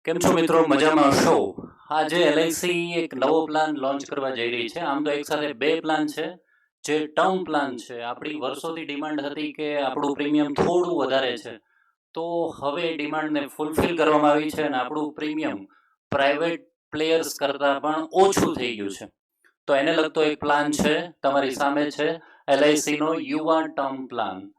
કેમ છો મિત્રો? મજામાં હશો? આજે એલઆઈસી એક નવો પ્લાન લોન્ચ કરવા જઈ રહી છે. આમ તો એક સાથે બે પ્લાન છે. જે ટર્મ પ્લાન છે, આપણી વર્ષોથી ડિમાન્ડ હતી કે આપણું પ્રીમિયમ થોડું વધારે છે, તો હવે એ ડિમાન્ડને ફૂલફિલ કરવામાં આવી છે અને આપણું પ્રીમિયમ પ્રાઇવેટ પ્લેયર્સ કરતાં પણ ઓછું થઈ ગયું છે. તો એને લગતો એક પ્લાન છે, તમારી સામે છે એલઆઈસીનો યુવા ટર્મ પ્લાન.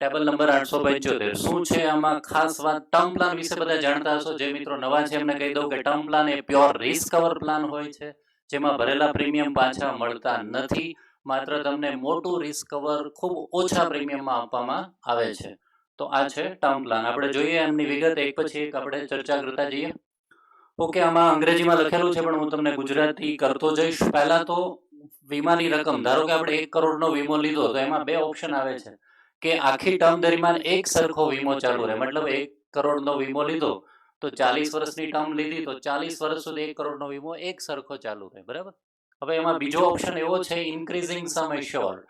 Table number 875. શું છે આમાં ખાસ વાત? ટર્મ પ્લાન વિશે બધા જાણતા હશો. જે મિત્રો નવા છે એમને કહી દઉં કે ટર્મ પ્લાન એ પ્યોર રિસ્ક કવર પ્લાન હોય છે, જેમાં ભરેલા પ્રીમિયમ પાછા મળતા નથી. માત્ર તમને મોટું રિસ્ક કવર ખૂબ ઓછા પ્રીમિયમમાં આપવામાં આવે છે. તો આ છે ટર્મ પ્લાન. આપણે જોઈએ એમની વિગત એક પછી એક આપણે ચર્ચા કરતા જઈએ. ઓકે, આમાં અંગ્રેજીમાં લખેલું છે પણ હું તમને ગુજરાતી કરતો જઈશ. પહેલા તો વીમાની રકમ, ધારો કે આપણે 1 કરોડનો વીમો લીધો તો એમાં બે ઓપ્શન આવે છે કે આખી ટર્મ દરમિયાન એક સરખો વીમો ચાલુ રહે. મતલબ 1 કરોડનો વીમો લીધો તો 40 વર્ષની ટર્મ લીધી તો 40 વર્ષ સુધી 1 કરોડનો વીમો એક સરખો ચાલુ રહે. બરાબર. હવે એમાં બીજો ઓપ્શન એવો છે ઇન્ક્રીઝિંગ સમ એશ્યોર્ડ.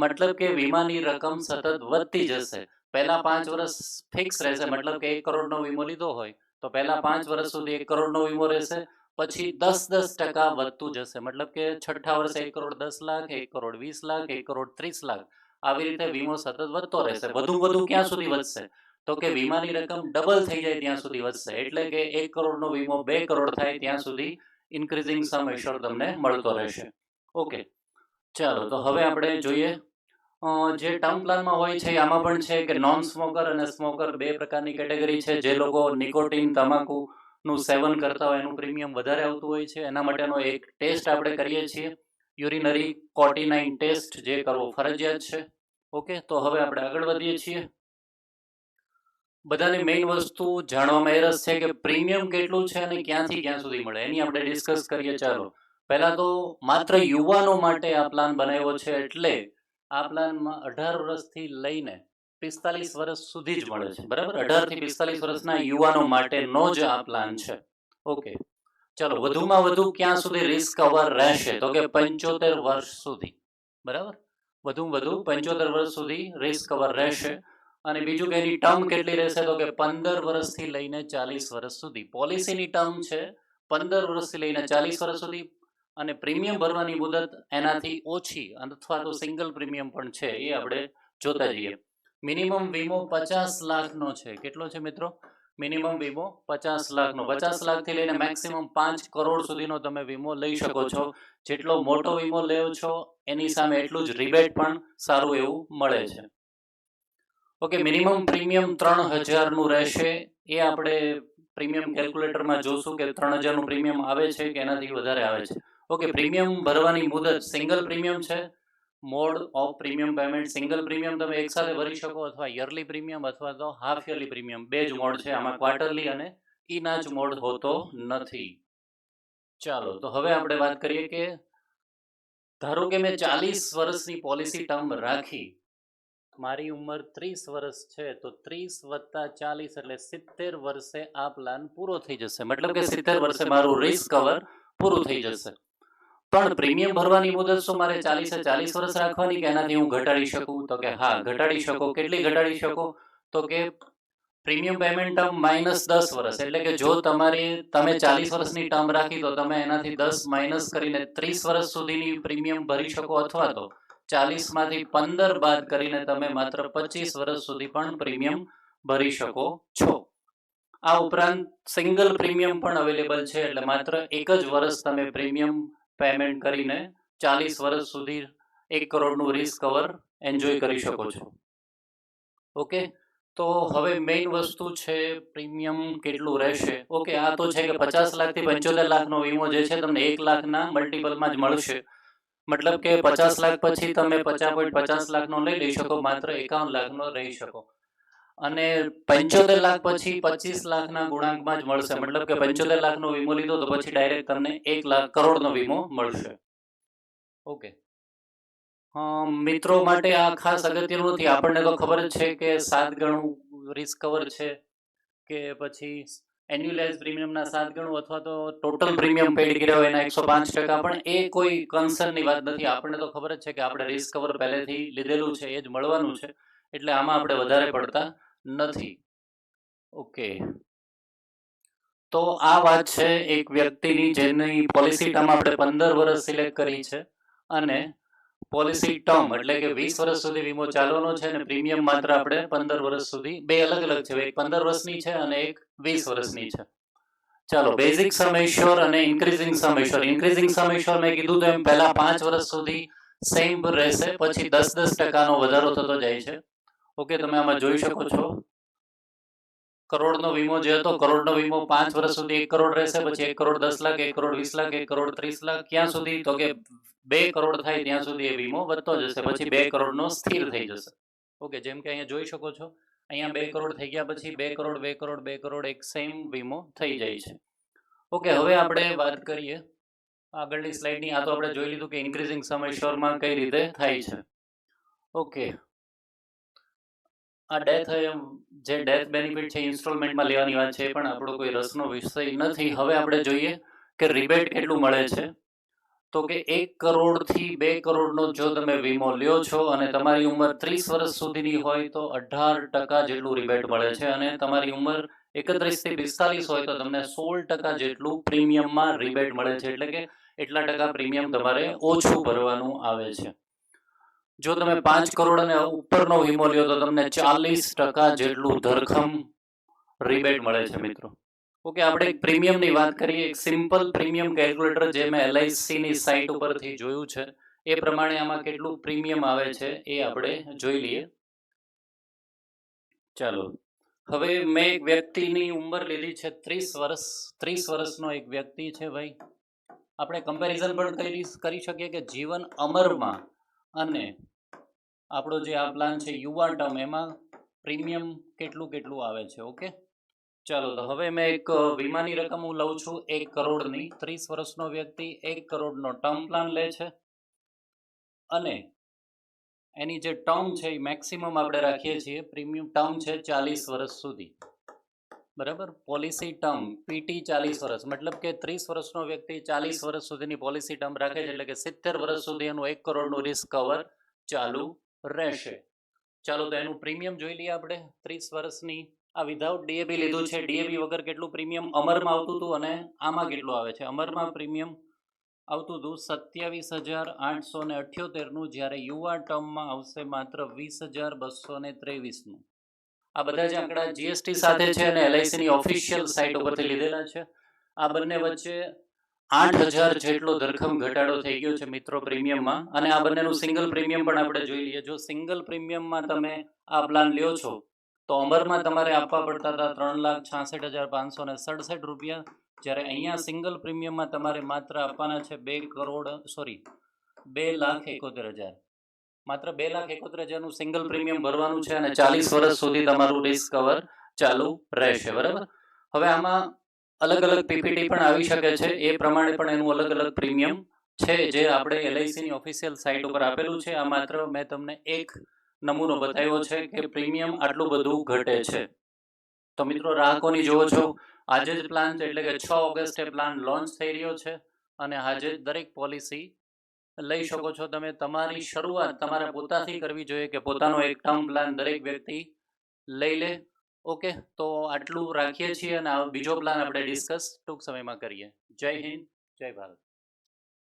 મતલબ કે વીમાની રકમ સતત વધતી જશે. પહેલા 5 વર્ષ ફિક્સ રહેશે. મતલબ કે 1 કરોડનો વીમો લીધો હોય તો પહેલા 5 વર્ષ સુધી 1 કરોડનો વીમો રહેશે, પછી 10% વધતું જશે. મતલબ કે છઠ્ઠા વર્ષે 1 કરોડ 10 લાખ, 1 કરોડ 20 લાખ, 1 કરોડ 30 લાખ, આવી રીતે વીમો સતત વધતો રહેશે. વધુ ક્યાં સુધી વધશે? તો કે વીમાની રકમ ડબલ થઈ જાય ત્યાં સુધી વધશે. એટલે કે 1 કરોડનો વીમો 2 કરોડ થાય ત્યાં સુધી ઇન્ક્રીઝિંગ સમ એશ્યોર્ડ તમને મળતો રહેશે. ઓકે, ચાલો તો હવે આપણે જોઈએ જે ટર્મ પ્લાનમાં હોય છે આમાં પણ છે કે નોન સ્મોકર અને સ્મોકર બે પ્રકારની કેટેગરી છે. જે લોકો નિકોટીન તમાકુનું સેવન કરતા હોય એનું પ્રીમિયમ વધારે આવતું હોય છે. એના માટેનો એક ટેસ્ટ આપણે કરીએ છીએ, યુરિનરી કોર્ટિનાઇન ટેસ્ટ, જે કરવો ફરજિયાત છે. ઓકે, તો હવે આપણે આગળ વધીએ છીએ. બધાને મેઇન વસ્તુ જાણવામાં એ રસ છે કે પ્રીમિયમ કેટલું છે અને ક્યાંથી ક્યાં સુધી મળે, એની આપણે ડિસ્કસ કરીએ. ચાલો, પહેલા તો માત્ર યુવાનો માટે આ પ્લાન બનાવ્યો છે, એટલે આ પ્લાનમાં 18 વર્ષથી લઈને 45 વર્ષ સુધી જ મળે છે. બરાબર, 18 થી 45 વર્ષના યુવાનો માટેનો જ આ પ્લાન છે. ઓકે, ચલો, વધુમાં વધુ ક્યાં સુધી રિસ્ક કવર રહેશે? તો કે 75 વર્ષ સુધી. બરાબર, વધુમાં વધુ 75 વર્ષ સુધી રિસ્ક કવર રહેશે. અને બીજું કે એની ટર્મ કેટલી રહેશે? તો કે 15 વર્ષથી લઈને 40 વર્ષ સુધી. પોલિસીની ટર્મ છે 15 વર્ષથી લઈને 40 વર્ષ સુધી, અને પ્રીમિયમ ભરવાની મુદત એનાથી ઓછી અથવા તો સિંગલ પ્રીમિયમ પણ છે, એ આપણે જોતા જઈએ. મિનિમમ વીમો 50 લાખનો છે. કેટલો છે મિત્રો? મિનિમમ વીમો 50 લાખનો. 50 લાખથી લઈને મેક્સિમમ 5 કરોડ સુધીનો તમે વીમો લઈ શકો છો. જેટલો મોટો વીમો લેવો છો એની સામે એટલું જ રિબેટ પણ સારું એવું મળે છે. ઓકે, મિનિમમ પ્રીમિયમ 3000નું રહેશે. એ આપણે પ્રીમિયમ કેલ્ક્યુલેટરમાં જોશું કે 3000નું પ્રીમિયમ આવે છે કે એનાથી વધારે આવે છે. ઓકે, પ્રીમિયમ ભરવાની મુદત સિંગલ પ્રીમિયમ છે. Mode of premium payment, single premium તમે એકસાથે ભરી શકો, અથવા યરલી પ્રીમિયમ અથવા તો હાફ યરલી પ્રીમિયમ, બે જ મોડ છે આમાં. ક્વાર્ટરલી અને ઈના જ મોડ હોતો નથી. ચાલો, તો હવે આપણે વાત કરીએ કે ધારો કે મેં 40 વર્ષની પોલિસી ટર્મ રાખી, મારી ઉંમર 30 વર્ષ છે, તો 30 વત્તા 40 એટલે 70 વર્ષે આ પ્લાન પૂરો થઈ જશે. મતલબ કે 70 વર્ષે મારું રિસ્ક કવર પૂરું થઈ જશે. પણ પ્રીમિયમ ભરવાની મુદત શું મારે 40 વર્ષ રાખવાની કે એનાથી હું ઘટાડી શકું? તો કે હા, ઘટાડી શકો. કેટલી ઘટાડી શકો? તો કે પ્રીમિયમ પેમેન્ટ ટર્મ -10 વર્ષ. એટલે કે જો તમે 40 વર્ષની ટર્મ રાખી તો તમે એનાથી 10 માઇનસ કરીને 30 વર્ષ સુધીની પ્રીમિયમ ભરી શકો, અથવા તો 40માંથી 15 બાદ કરીને તમે માત્ર 25 વર્ષ સુધી પણ પ્રીમિયમ ભરી શકો છો. આ ઉપરાંત સિંગલ પ્રીમિયમ પણ અવેલેબલ છે. એટલે માત્ર એક જ વર્ષ તમે પ્રીમિયમ પેમેન્ટ કરીને 40 વર્ષ સુધી 1 કરોડનું રિસ્ક કવર એન્જોય કરી શકો છો. ઓકે, તો હવે મેઇન વસ્તુ છે પ્રીમિયમ કેટલું રહેશે. ઓકે, આ તો છે કે 50 લાખથી 75 લાખનો વીમો જે છે તમને 1 લાખના મલ્ટિપલમાં જ મળશે. મતલબ કે 50 લાખ પછી તમે 50.50 લાખનો લઈ લઈ શકો, માત્ર 51 લાખનો રહી શકો. અને 75 લાખ પછી 25 લાખના ગુણાંકમાં જ મળશે. મતલબ કે 75 લાખનો વીમો લીધો તો પછી ડાયરેક્ટ તમને 1 લાખ કરોડનો વીમો મળશે. ઓકે, મિત્રો માટે આ ખાસ અગત્યનું નથી. આપણને તો ખબર જ છે કે 7 ગણું રિસ્ક કવર છે, કે પછી એન્યુઅલાઇઝ પ્રીમિયમના 7 ગણું, અથવા તો ટોટલ પ્રીમિયમ પેડ કર્યા હોય એના 105%. પણ એ કોઈ કન્સર્નની વાત નથી. આપણને તો ખબર જ છે કે આપણે રિસ્ક કવર પહેલેથી લીધેલું છે, એ જ મળવાનું છે. એટલે આમાં આપણે વધારે પડતા નથી. ઓકે, તો આ વાત છે એક વ્યક્તિની જેની પોલિસી ટર્મ આપણે 15 વર્ષ સિલેક્ટ કરી છે અને પોલિસી ટર્મ એટલે કે 20 વર્ષ સુધી વીમો ચાલવાનો છે અને પ્રીમિયમ માત્ર આપણે 15 વર્ષ સુધી, બે અલગ અલગ છે, એક 15 વર્ષની છે અને એક 20 વર્ષની છે. ચાલો, બેઝિક સમ એશ્યોર અને ઇન્ક્રીઝિંગ સમ એશ્યોર. ઇન્ક્રીઝિંગ સમ એશ્યોર મેં કીધું તો એમ પહેલા 5 વર્ષ સુધી સેમ રહેશે, પછી 10% વધારો થતો જાય છે. ઓકે, તમે આમાં જોઈ શકો છો કરોડનો વીમો જે હતો, કરોડનો વીમો 5 વર્ષ સુધી 1 કરોડ રહેશે, પછી 1 કરોડ 10 લાખ, 1 કરોડ 20 લાખ, 1 કરોડ 30 લાખ, ક્યાં સુધી તો કે 2 કરોડ થાય ત્યાં સુધી એ વીમો વધતો જશે, પછી 2 કરોડનો સ્થિર થઈ જશે. ઓકે, જેમ કે અહીંયા જોઈ શકો છો, અહીંયા 2 કરોડ થઈ ગયા પછી 2 કરોડ 2 કરોડ 2 કરોડ એક સેમ વીમો થઈ જાય છે. ઓકે, હવે આપણે વાત કરીએ આગળની સ્લાઇડની. આ તો આપણે જોઈ લીધું કે ઇન્ક્રીઝિંગ સમ એશ્યોરમાં કઈ રીતે થાય છે. ઓકે, આ જે ડેથ બેનિફિટ છે ઇન્સ્ટોલમેન્ટમાં લેવાની વાત છે, પણ આપણો કોઈ રસનો વિષય નથી. હવે આપણે જોઈએ કે રિબેટ કેટલું મળે છે. તો કે 1 કરોડથી 2 કરોડનો જો તમે વીમો લ્યો છો અને તમારી ઉંમર 30 વર્ષ સુધીની હોય તો 18% જેટલું રિબેટ મળે છે, અને તમારી ઉંમર 31 થી 45 હોય તો તમને 16% જેટલું પ્રીમિયમમાં રિબેટ મળે છે. એટલે કે એટલા ટકા પ્રીમિયમ તમારે ઓછું ભરવાનું આવે છે. જો તમે 5 કરોડ અને ઉપરનો વીમો લ્યો તો તમને 40% જેટલું ધરખમ રિબેટ મળે છે મિત્રો. ઓકે, આપણે એક પ્રીમિયમની વાત કરીએ. એક સિમ્પલ પ્રીમિયમ કેલ્ક્યુલેટર જે મેં LICની સાઇટ ઉપરથી જોયું છે એ પ્રમાણે આમાં કેટલું પ્રીમિયમ આવે છે એ આપણે જોઈ લઈએ. ચાલો, હવે મેં એક વ્યક્તિની ઉંમર લીધી છે 30 વર્ષ. 30 વર્ષનો એક વ્યક્તિ છે ભાઈ. આપણે કમ્પેરિઝન પણ કરી શકીએ કે જીવન અમરમાં અને આપણો જે આ પ્લાન છે યુવા ટર્મ, એમાં પ્રીમિયમ કેટલું આવે છે. ઓકે, ચાલો, તો હવે મેં એક વીમાની રકમ હું લઉં છું 1 કરોડની. 30 વર્ષનો વ્યક્તિ 1 કરોડનો ટર્મ પ્લાન લે છે અને એની જે ટર્મ છે એ મેક્સિમમ આપણે રાખીએ છીએ. પ્રીમિયમ ટર્મ છે 40 વર્ષ સુધી, બરાબર. પોલિસી ટર્મ PT 40 વર્ષ, મતલબ કે 30 વર્ષનો વ્યક્તિ 40 વર્ષ સુધીની પોલિસી ટર્મ રાખે છે, એટલે કે 70 વર્ષ સુધી એનું 1 કરોડનું રિસ્ક કવર ચાલુ રહેશે. ચાલો, તો એનું પ્રીમિયમ જોઈ લઈએ આપણે. 30 વર્ષની આ વિધાઉટ DAB લીધું છે. DAB વગર કેટલું પ્રીમિયમ અમરમાં આવતું હતું અને આમાં કેટલું આવે છે. અમરમાં પ્રીમિયમ આવતું હતું 27,878નું, જ્યારે યુવા ટર્મમાં આવશે માત્ર 20,223નું. આ બધા જ આંકડા GST સાથે છે અને LICની ઓફિશિયલ સાઇટ ઉપરથી લીધેલા છે. આ બંને વચ્ચે 8,000 જેટલો ધરખમ ઘટાડો થઈ ગયો છે મિત્રો પ્રીમિયમમાં. અને આ બંનેનું સિંગલ પ્રીમિયમ પણ આપણે જોઈ લઈએ. જો સિંગલ પ્રીમિયમમાં તમે આ પ્લાન લ્યો છો તો અમરમાં તમારે આપવા પડતા હતા 3,66,567 રૂપિયા, જ્યારે અહીંયા સિંગલ પ્રીમિયમમાં તમારે માત્ર આપવાના છે 2,71,000. માત્ર 2,71,000નું સિંગલ પ્રીમિયમ ભરવાનું છે અને 40 વર્ષ સુધી તમારું રિસ્ક કવર ચાલુ રહેશે, બરાબર. હવે આમાં અલગ અલગ PPT પણ આવી શકે છે, એ પ્રમાણે પણ એનું અલગ અલગ પ્રીમિયમ છે જે આપણે LICની ઓફિશિયલ સાઇટ ઉપર આપેલું છે. આ માત્ર મેં તમને એક નમૂનો બતાવ્યો છે કે પ્રીમિયમ આટલું બધું ઘટે છે. તો મિત્રો, ગ્રાહકોની જોવો છો આજે જ પ્લાન છે, એટલે કે 6 ઓગસ્ટે પ્લાન લોન્ચ થઈ રહ્યો છે અને આજે જ દરેક પોલિસી લઈ શકો છો તમે. તમારી શરૂઆત તમારા પોતાથી કરવી જોઈએ કે પોતાનો એક ટર્મ પ્લાન દરેક વ્યક્તિ લઈ લે. ઓકે, તો આટલું રાખીએ છીએ અને બીજો પ્લાન આપણે ડિસ્કસ ટૂંક સમયમાં કરીએ. જય હિન્દ, જય ભારત.